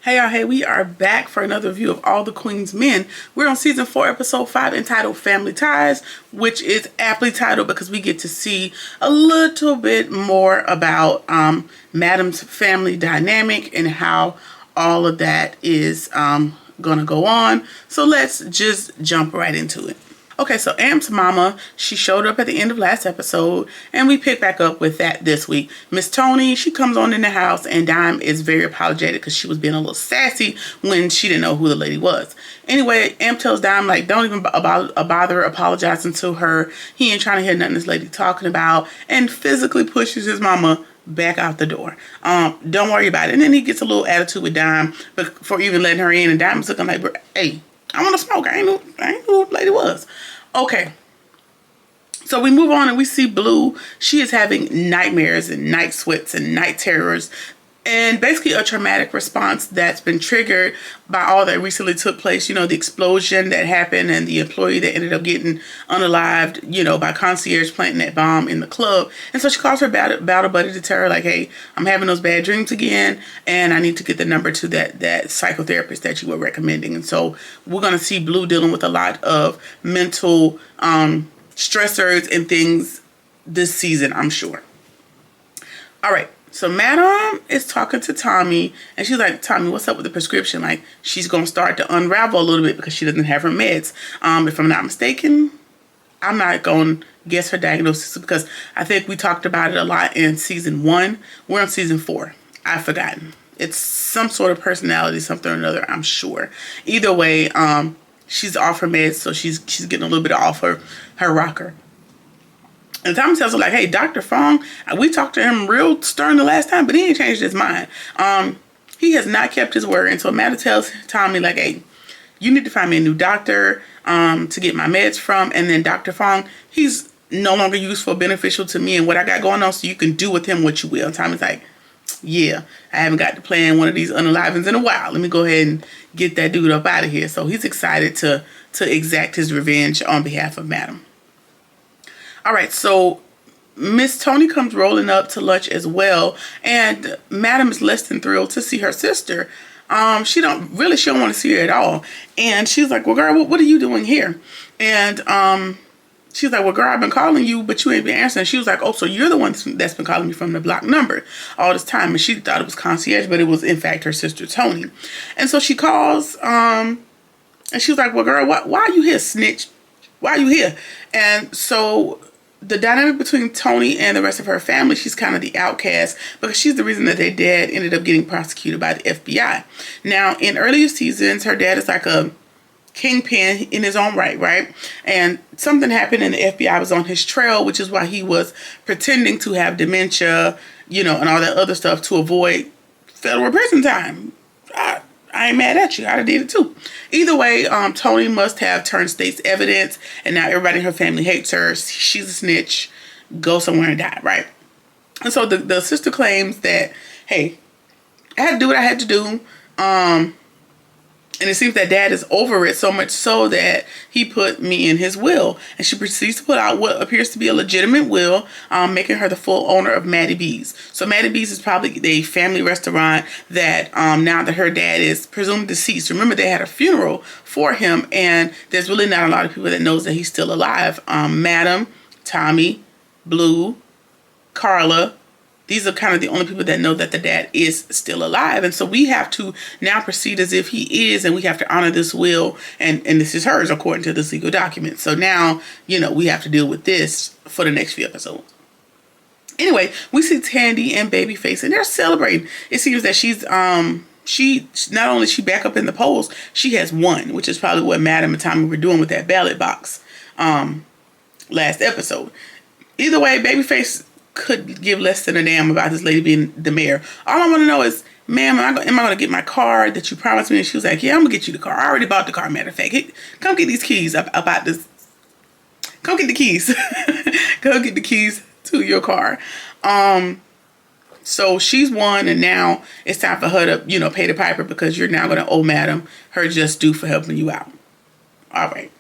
Hey y'all, hey, we are back for another review of All the Queen's Men. We're on season 4, episode 5, entitled Family Ties, which is aptly titled because we get to see a little bit more about Madam's family dynamic and how all of that is gonna go on. So let's just jump right into it. Okay, so Am's mama, she showed up at the end of last episode, and we pick back up with that this week. Miss Tony, she comes on in the house, and Dime is very apologetic because she was being a little sassy when she didn't know who the lady was. Anyway, Am tells Dime, like, don't even bother apologizing to her. He ain't trying to hear nothing this lady talking about, and physically pushes his mama back out the door. Don't worry about it. And then he gets a little attitude with Dime for even letting her in, and Dime's looking like, hey, I want to smoke. I ain't know who the lady was. Okay. So we move on and we see Blue. She is having nightmares and night sweats and night terrors. And basically a traumatic response that's been triggered by all that recently took place. You know, the explosion that happened and the employee that ended up getting unalived, you know, by concierge planting that bomb in the club. And so she calls her battle buddy to tell her, like, hey, I'm having those bad dreams again, and I need to get the number to that psychotherapist that you were recommending. And so we're going to see Blue dealing with a lot of mental stressors and things this season, I'm sure. All right. So Madam is talking to Tommy, and she's like, Tommy, what's up with the prescription? Like, she's going to start to unravel a little bit because she doesn't have her meds. If I'm not mistaken, I'm not going to guess her diagnosis because I think we talked about it a lot in season 1. We're on season 4. I've forgotten. It's some sort of personality, something or another, I'm sure. Either way, she's off her meds, so she's getting a little bit off her rocker. And Tommy tells her, like, hey, Dr. Fong, we talked to him real stern the last time, but he ain't changed his mind. He has not kept his word. And so Amanda tells Tommy, like, hey, you need to find me a new doctor to get my meds from. And then Dr. Fong, he's no longer useful, beneficial to me and what I got going on, so you can do with him what you will. And Tommy's like, yeah, I haven't got to plan one of these unalivings in a while. Let me go ahead and get that dude up out of here. So he's excited to exact his revenge on behalf of Madam. All right, so Miss Tony comes rolling up to lunch as well, and Madam is less than thrilled to see her sister. She don't want to see her at all. And she's like, well, girl, what are you doing here? And she's like, well, girl, I've been calling you, but you ain't been answering. She was like, oh, so you're the one that's been calling me from the blocked number all this time. And she thought it was concierge, but it was, in fact, her sister, Tony. And so she calls, and she was like, well, girl, why are you here, snitch? Why are you here? And so the dynamic between Tony and the rest of her family, she's kind of the outcast because she's the reason that their dad ended up getting prosecuted by the FBI. Now, in earlier seasons, her dad is like a kingpin in his own right? And something happened and the FBI was on his trail, which is why he was pretending to have dementia, you know, and all that other stuff to avoid federal prison time. I ain't mad at you. I'd have did it too. Either way, Tony must have turned state's evidence, and now everybody in her family hates her. She's a snitch. Go somewhere and die, right? And so the sister claims that, hey, I had to do what I had to do. And it seems that dad is over it, so much so that he put me in his will. And she proceeds to put out what appears to be a legitimate will, making her the full owner of Maddie B's. So Maddie B's is probably a family restaurant that now that her dad is presumed deceased. Remember, they had a funeral for him, and there's really not a lot of people that knows that he's still alive. Madam, Tommy, Blue, Carla. These are kind of the only people that know that the dad is still alive. And so we have to now proceed as if he is, and we have to honor this will. And this is hers according to this legal document. So now, you know, we have to deal with this for the next few episodes. Anyway, we see Tandy and Babyface, and they're celebrating. It seems that she's not only she back up in the polls, she has won, which is probably what Madam and Tommy were doing with that ballot box last episode. Either way, Babyface could give less than a damn about this lady being the mayor. All I want to know is, ma'am, am I going to get my car that you promised me? And she was like, yeah, I'm going to get you the car. I already bought the car, matter of fact. Hey, come get these keys about this. Come get the keys. Go get the keys to your car. So she's won, and now it's time for her to, you know, pay the piper because you're now going to owe Madam her just due for helping you out. All right.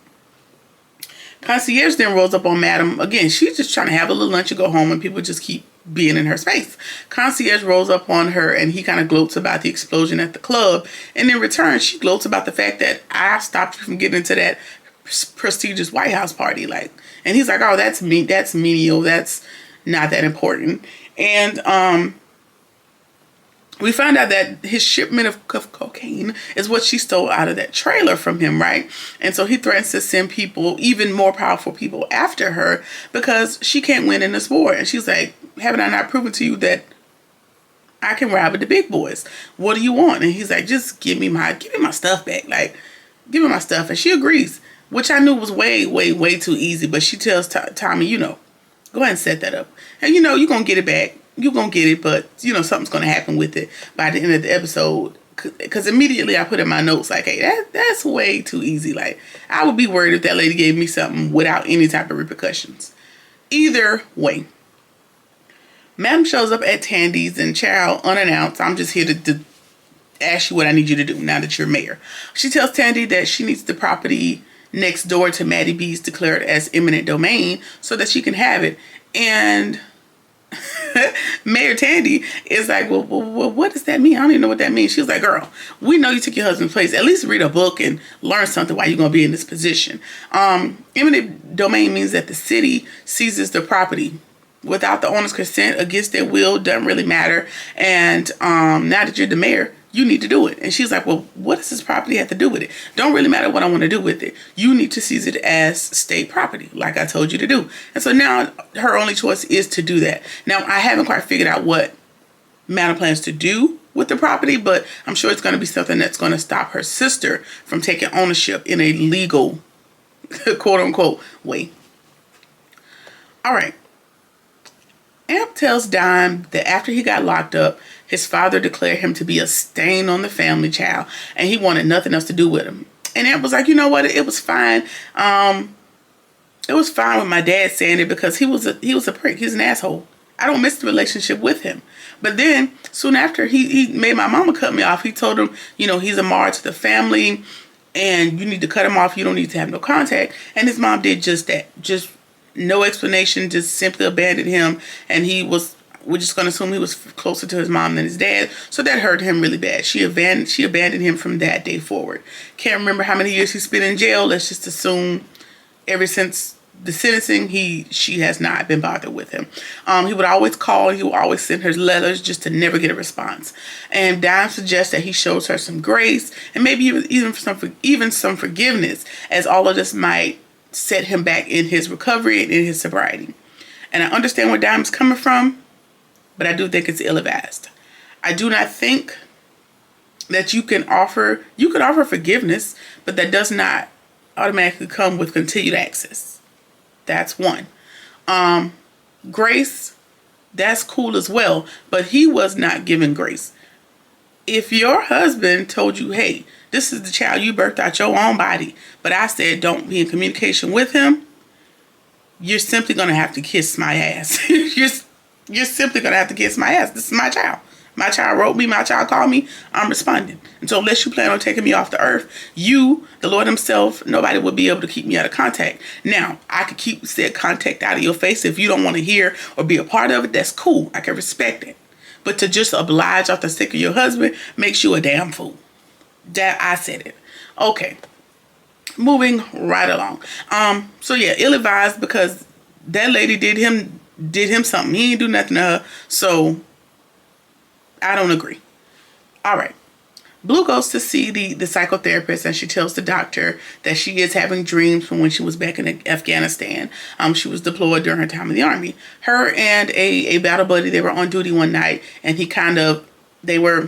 Concierge then rolls up on Madam. Again, she's just trying to have a little lunch and go home, and people just keep being in her space. Concierge rolls up on her, and he kind of gloats about the explosion at the club. And in return, she gloats about the fact that I stopped you from getting into that prestigious White House party. Like, and he's like, oh, that's me. That's menial. That's not that important. And we found out that his shipment of cocaine is what she stole out of that trailer from him, right? And so he threatens to send people, even more powerful people, after her because she can't win in this war. And she's like, haven't I not proven to you that I can ride with the big boys? What do you want? And he's like, just give me my stuff back. Like, give me my stuff. And she agrees, which I knew was way, way, way too easy. But she tells Tommy, go ahead and set that up. And, you're going to get it back. You're going to get it, but, something's going to happen with it by the end of the episode. Because immediately I put in my notes, like, hey, that's way too easy. Like, I would be worried if that lady gave me something without any type of repercussions. Either way. Madam shows up at Tandy's and child, unannounced. I'm just here to ask you what I need you to do now that you're mayor. She tells Tandy that she needs the property next door to Maddie B's declared as eminent domain so that she can have it. And Mayor Tandy is like, well, what does that mean? I don't even know what that means. She's like, girl, we know you took your husband's place. At least read a book and learn something while you're going to be in this position. Eminent domain means that the city seizes the property without the owner's consent, against their will, doesn't really matter. And now that you're the mayor, you need to do it. And she's like, well, what does this property have to do with it? Don't really matter what I want to do with it. You need to seize it as state property, like I told you to do. And so now her only choice is to do that. Now, I haven't quite figured out what Madam plans to do with the property, but I'm sure it's going to be something that's going to stop her sister from taking ownership in a legal, quote unquote, way. All right. Amp tells Dime that after he got locked up, his father declared him to be a stain on the family, child, and he wanted nothing else to do with him. And Amp was like, you know what? It was fine. It was fine with my dad saying it because he was a prick. He's an asshole. I don't miss the relationship with him. But then soon after he made my mama cut me off, he told him, he's a mar to the family and you need to cut him off. You don't need to have no contact. And his mom did just that. Just no explanation, just simply abandoned him. And we're just going to assume he was closer to his mom than his dad. So that hurt him really bad. She abandoned him from that day forward. Can't remember how many years he spent in jail. Let's just assume ever since the sentencing, she has not been bothered with him. He would always call. He would always send her letters just to never get a response. And Dime suggests that he shows her some grace and maybe even some forgiveness, as all of this might set him back in his recovery and in his sobriety. And I understand where Dime's coming from, but I do think it's ill-advised. I do not think that you can offer forgiveness, but that does not automatically come with continued access. That's one. Grace, that's cool as well, but he was not given grace. If your husband told you, hey, this is the child you birthed out your own body, but I said don't be in communication with him, you're simply going to have to kiss my ass. You're simply going to have to kiss my ass. This is my child. My child wrote me. My child called me. I'm responding. And so unless you plan on taking me off the earth, you, the Lord himself, nobody would be able to keep me out of contact. Now, I could keep said contact out of your face. If you don't want to hear or be a part of it, that's cool. I can respect it. But to just oblige off the sick of your husband makes you a damn fool. That I said it. Okay. Moving right along. So yeah, ill-advised because that lady did him something. He ain't do nothing to her. So I don't agree. All right. Blue goes to see the psychotherapist, and she tells the doctor that she is having dreams from when she was back in Afghanistan. She was deployed during her time in the army. Her and a battle buddy, they were on duty one night, and they were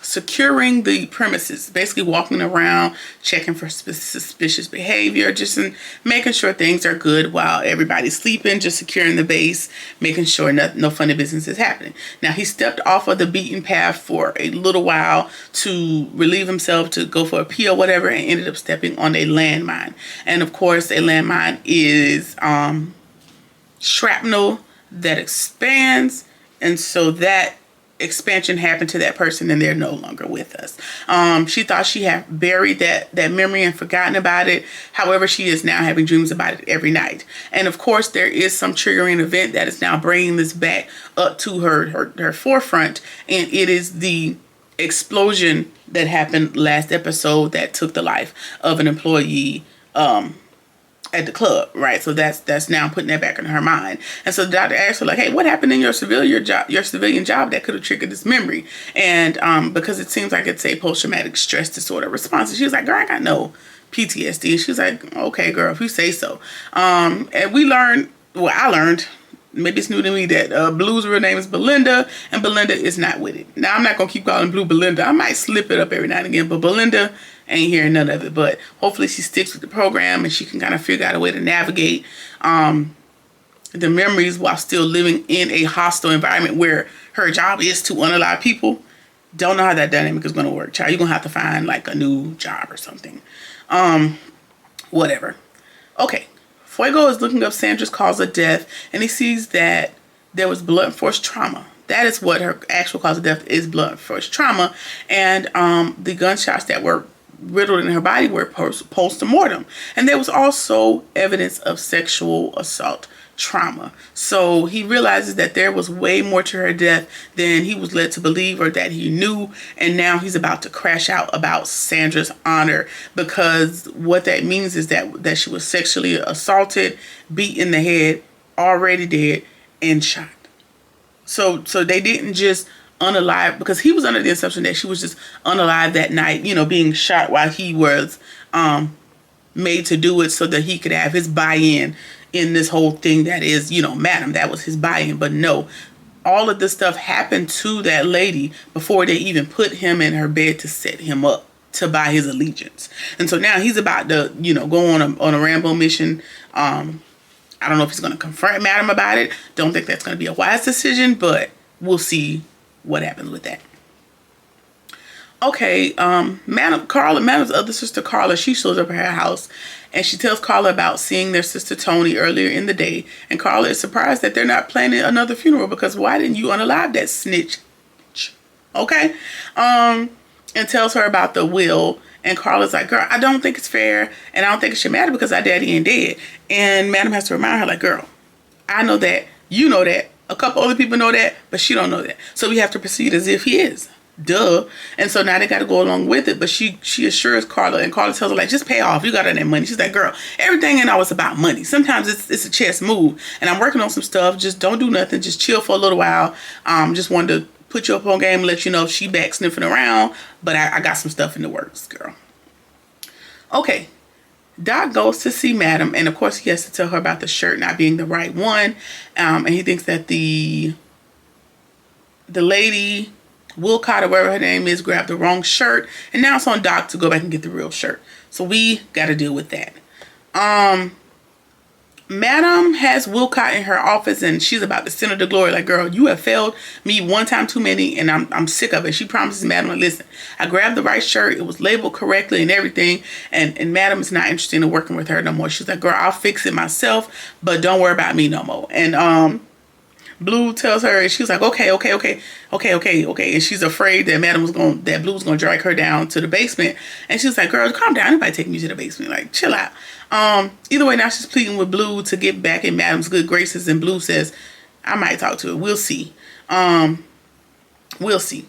securing the premises, basically walking around, checking for suspicious behavior, just making sure things are good while everybody's sleeping, just securing the base, making sure no funny business is happening. Now, he stepped off of the beaten path for a little while to relieve himself, to go for a pee or whatever, and ended up stepping on a landmine. And of course, a landmine is shrapnel that expands, and so that expansion happened to that person and they're no longer with us. She thought she had buried that memory and forgotten about it. However, she is now having dreams about it every night. And of course, there is some triggering event that is now bringing this back up to her forefront. And it is the explosion that happened last episode that took the life of an employee at the club, right? So that's now putting that back in her mind. And so the doctor asked her, like, hey, what happened in your civilian job that could have triggered this memory? And because it seems like it's a post-traumatic stress disorder response. And she was like, girl, I got no PTSD. And she was like, okay, girl, if you say so. And I learned, maybe it's new to me, that Blue's real name is Belinda, and Belinda is not with it. Now, I'm not going to keep calling Blue Belinda. I might slip it up every now and again, but Belinda ain't hearing none of it. But hopefully she sticks with the program and she can kind of figure out a way to navigate the memories while still living in a hostile environment where her job is to unalive people. Don't know how that dynamic is going to work, child. You're going to have to find like a new job or something. Whatever. Okay. Fuego is looking up Sandra's cause of death, and he sees that there was blunt force trauma. That is what her actual cause of death is, blunt force trauma. And the gunshots that were riddled in her body were post-mortem. And there was also evidence of sexual assault trauma. So he realizes that there was way more to her death than he was led to believe or that he knew. And now he's about to crash out about Sandra's honor, because what that means is that she was sexually assaulted, beat in the head, already dead, and shot. So they didn't just unalive, because he was under the assumption that she was just unalive that night, being shot while he was made to do it so that he could have his buy-in in this whole thing that is, Madam, that was his buy-in. But no, all of this stuff happened to that lady before they even put him in her bed to set him up to buy his allegiance. And so now he's about to, go on a Rambo mission. I don't know if he's going to confront Madam about it. Don't think that's going to be a wise decision, but we'll see what happens with that. Okay, Madam's other sister, Carla, she shows up at her house and she tells Carla about seeing their sister Tony earlier in the day. And Carla is surprised that they're not planning another funeral, because why didn't you unalive that snitch? Okay? And tells her about the will. And Carla's like, girl, I don't think it's fair, and I don't think it should matter because our daddy ain't dead. And Madam has to remind her, like, girl, I know that, you know that, a couple other people know that, but she don't know that. So we have to proceed as if he is. Duh. And so now they got to go along with it. But she assures Carla, and Carla tells her, like, just pay off. You got all that money. She's like, girl, everything ain't always about money. Sometimes it's a chess move. And I'm working on some stuff. Just don't do nothing. Just chill for a little while. Just wanted to put you up on game and let you know if she back sniffing around. But I got some stuff in the works, girl. Okay. Doc goes to see Madam, and of course he has to tell her about the shirt not being the right one. And he thinks that the lady, Wilcott or whatever her name is, grabbed the wrong shirt, and now it's on Doc to go back and get the real shirt. So we got to deal with that. Madam has Wilcott in her office, and she's about to send her to glory. Like, girl, you have failed me one time too many, and I'm sick of it. She promises Madam, like, listen, I grabbed the right shirt. It was labeled correctly and everything. And Madam is not interested in working with her no more. She's like, girl, I'll fix it myself, but don't worry about me no more. And Blue tells her, and she's like, okay. And she's afraid that that Blue was gonna drag her down to the basement. And she's like, girl, calm down. Anybody taking you to the basement? Like, chill out. Either way, now she's pleading with Blue to get back in Madam's good graces, and Blue says, I might talk to her. We'll see. We'll see.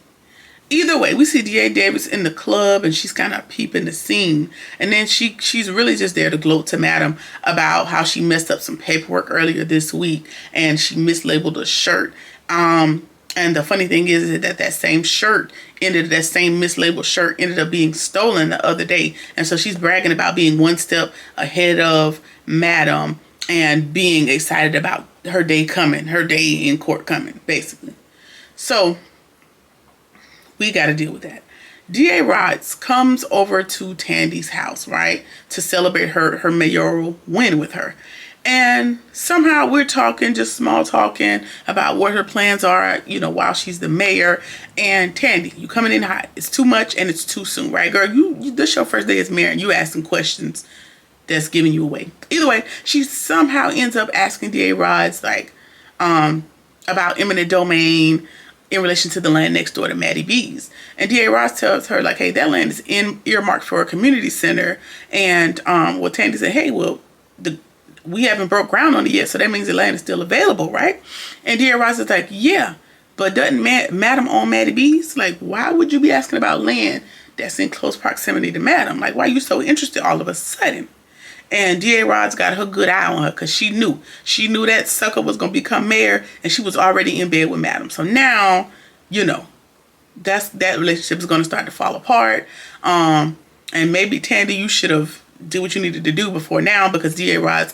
Either way, we see D.A. Davis in the club, and she's kind of peeping the scene. And then she's really just there to gloat to Madam about how she messed up some paperwork earlier this week, and she mislabeled a shirt. And the funny thing is that same mislabeled shirt ended up being stolen the other day. And so she's bragging about being one step ahead of Madam and being excited about her day coming, her day in court coming, basically. So we got to deal with that. D.A. Rods comes over to Tandy's house, right, to celebrate her mayoral win with her. And somehow we're talking, just small talking about what her plans are, while she's the mayor. And Tandy, you coming in hot. It's too much and it's too soon, right, girl? This your first day as mayor, and you asking questions that's giving you away. Either way, she somehow ends up asking D.A. Rods, like, about eminent domain, in relation to the land next door to Maddie B's. And D.A. Ross tells her, like, hey, that land is earmarked for a community center. And well, Tandy said, hey, well, we haven't broke ground on it yet, so that means the land is still available, right? And D.A. Ross is like, yeah, but doesn't Madam own Maddie B's? Like, why would you be asking about land that's in close proximity to Madam? Like, why are you so interested all of a sudden? And D.A. Ross got her good eye on her because she knew that sucker was going to become mayor, and she was already in bed with Madam. So now, you know, that relationship is going to start to fall apart. And maybe, Tandy, you should have did what you needed to do before now, because D.A. Ross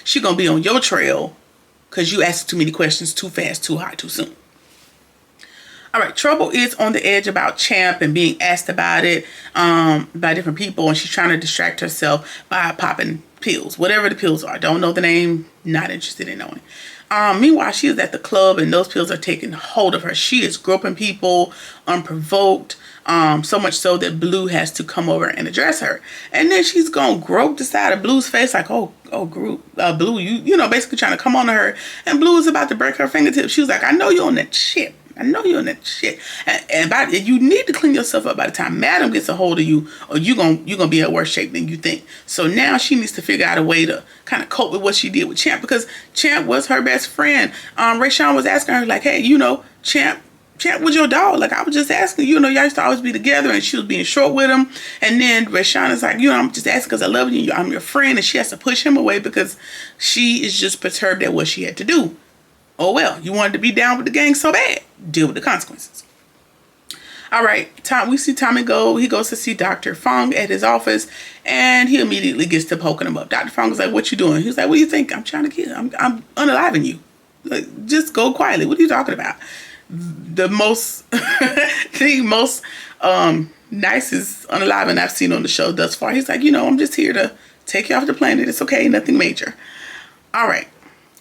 she going to be on your trail because you asked too many questions too fast, too high, too soon. All right, Trouble is on the edge about Champ and being asked about it by different people, and she's trying to distract herself by popping pills, whatever the pills are. Don't know the name, not interested in knowing. Meanwhile, she is at the club, and those pills are taking hold of her. She is groping people unprovoked, so much so that Blue has to come over and address her. And then she's gonna grope the side of Blue's face, like, Blue, you know, basically trying to come on to her. And Blue is about to break her fingertips. She was like, I know you're on that shit. I know you're on that shit. And you need to clean yourself up by the time Madam gets a hold of you, or you're gonna be in worse shape than you think. So now she needs to figure out a way to kind of cope with what she did with Champ, because Champ was her best friend. Rayshawn was asking her, like, hey, you know, Champ was your dog. Like, I was just asking, you know, y'all used to always be together, and she was being short with him. And then Rayshawn is like, you know, I'm just asking because I love you. I'm your friend. And she has to push him away because she is just perturbed at what she had to do. Oh, well, you wanted to be down with the gang so bad. Deal with the consequences. All right, we see Tommy go. He goes to see Dr. Fong at his office, and he immediately gets to poking him up. Dr. Fong is like, what you doing? He's like, what do you think? I'm trying to kill. I'm unaliving you. Like, just go quietly. What are you talking about? The most nicest unaliving I've seen on the show thus far. He's like, you know, I'm just here to take you off the planet. It's okay. Nothing major. All right.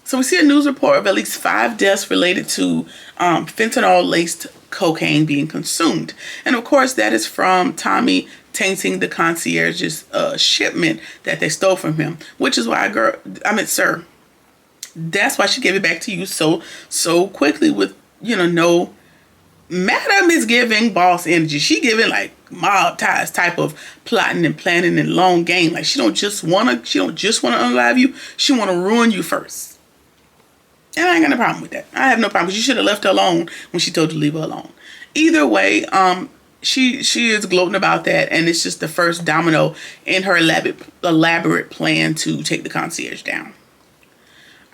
So we see a news report of at least 5 deaths related to fentanyl-laced cocaine being consumed. And of course, that is from Tommy tainting the concierge's shipment that they stole from him. Which is why, sir, that's why she gave it back to you so quickly with, you know, no... Madam is giving boss energy. She giving like mob ties type of plotting and planning and long game. Like, she don't just wanna unalive you. She wanna ruin you first. And I ain't got no problem with that. I have no problem, because you should have left her alone when she told you to leave her alone. Either way, she is gloating about that, and it's just the first domino in her elaborate plan to take the concierge down.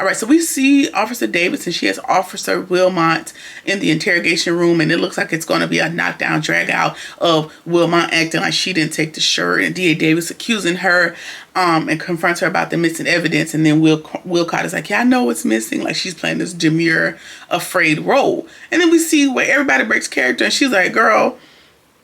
All right, so we see Officer Davis, and she has Officer Wilmot in the interrogation room, and it looks like it's going to be a knockdown, drag out of Wilmot acting like she didn't take the shirt, and D.A. Davis accusing her and confronts her about the missing evidence. And then Wilcott is like, yeah, I know what's missing. Like, she's playing this demure, afraid role. And then we see where everybody breaks character, and she's like, girl,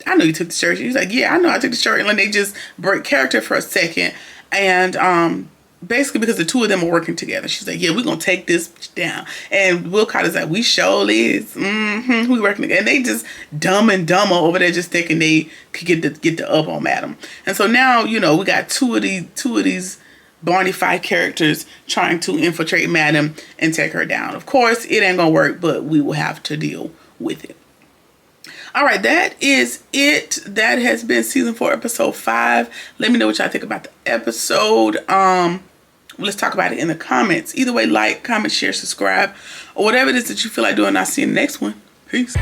I know you took the shirt. He's like, yeah, I know I took the shirt. And then they just break character for a second. And basically because the two of them are working together. She's like, yeah, we're going to take this down. And Wilcott is like, we sure is. We working together. And they just dumb and dumber over there, just thinking they could get the up on Madam. And so now, you know, we got two of these Barney Fife characters trying to infiltrate Madam and take her down. Of course, it ain't going to work, but we will have to deal with it. All right, that is it. That has been season 4, episode 5. Let me know what y'all think about the episode. Let's talk about it in the comments. Either way, like, comment, share, subscribe, or whatever it is that you feel like doing. I'll see you in the next one. Peace.